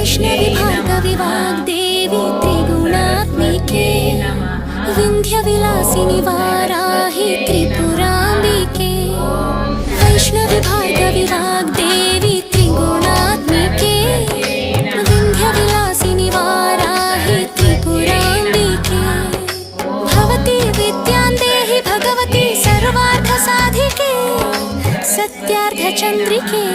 वैष्णवी भार्गवी वाग्देवी त्रिगुणात्मिके विन्ध्यविलासिनि वाराहि त्रिपुराम्बिके वैष्णवी भार्गवी वाग्देवी त्रिगुणात्मिके विन्ध्यविलासिनि वाराहि त्रिपुराम्बिके भवती विद्यां देहि भगवती सर्वार्थसाधिके सत्यार्थचन्द्रिके